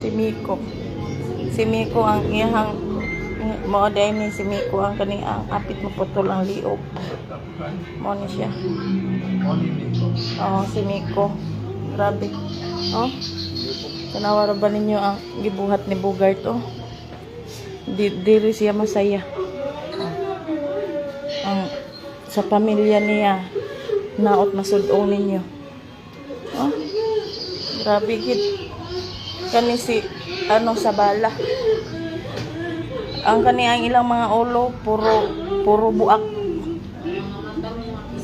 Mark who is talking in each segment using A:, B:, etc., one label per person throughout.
A: Si Miko ang iyang mo day ni si Miko ang kani ang apit maputol ang liog. Mo ni siya. Oh, si Miko. Grabe. Oh. Tanawara ba ninyo ang gibuhat ni Bogart oh? Diri siya masaya. Oh. Ang sa pamilya niya naot masudong ninyo. Oh. Grabe gid. Kani si sa bala. Ang kani ang ilang mga ulo puro buak.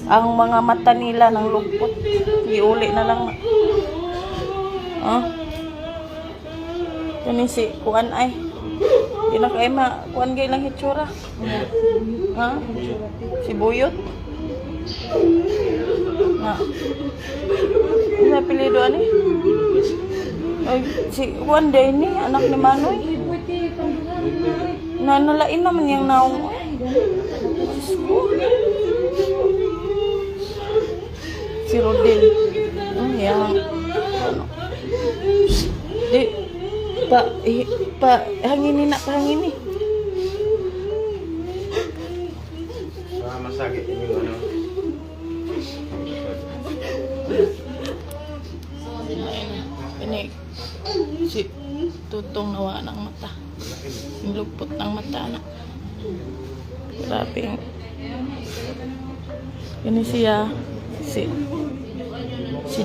A: Ang mga mata nila nang lugpot. Giuli na lang. Kani si kuan ay. Di na kay kuan gay lang hitsura. Si Buyot. Ano apelyido ani? Ay, si Juan Day ni, anak ni Manoy. Nalain naman yung naong. Si Rodel. Yang. Di, hanginin na, hanginin.
B: Masakit yung ano.
A: Ini si Tutong nawa ng mata. Lupot ng mata na. Grabe. Ini siya si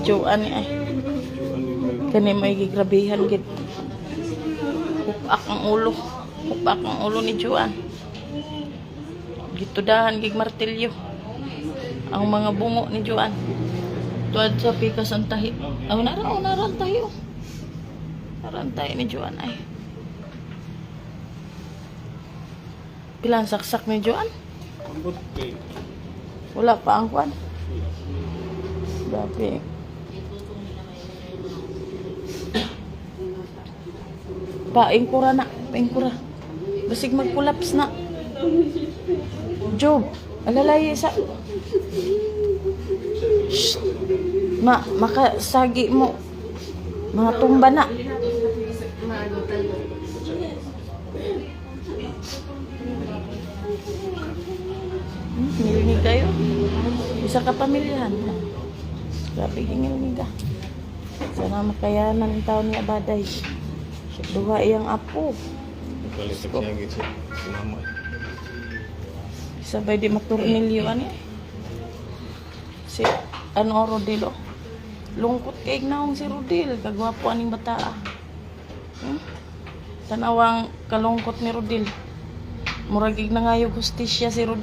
A: Joanne ay. Kani may gigrabihan gid. Upak ang ulo ni Joanne. Gitudahan gig martilyo. Ang mga bungo ni Joanne. Tuad sa pikas ang tahi. Naran tahi oh. Naran tahi ni Joanne ay. Pilang saksak ni Joanne? Wala pa ang kwan. Grabe. Paingkura na. Paingkura. Basig mag-collapse na. Job. Alalay sa... Shh. Makasagi mo. Mga tumba na. Nilinig kayo. Isa ka pamilyahan. Grabe gingil ka. Sana makayanan ang tao ni Abaday. Duha iyang apo. Sabay di maturnilyo ani. Si Rodel oh. Lungkot kay naong si Rodel, kagwapo aning bata. Tanawang kalungkot ni Rodel. Murag nangayog hustisya si Rodel.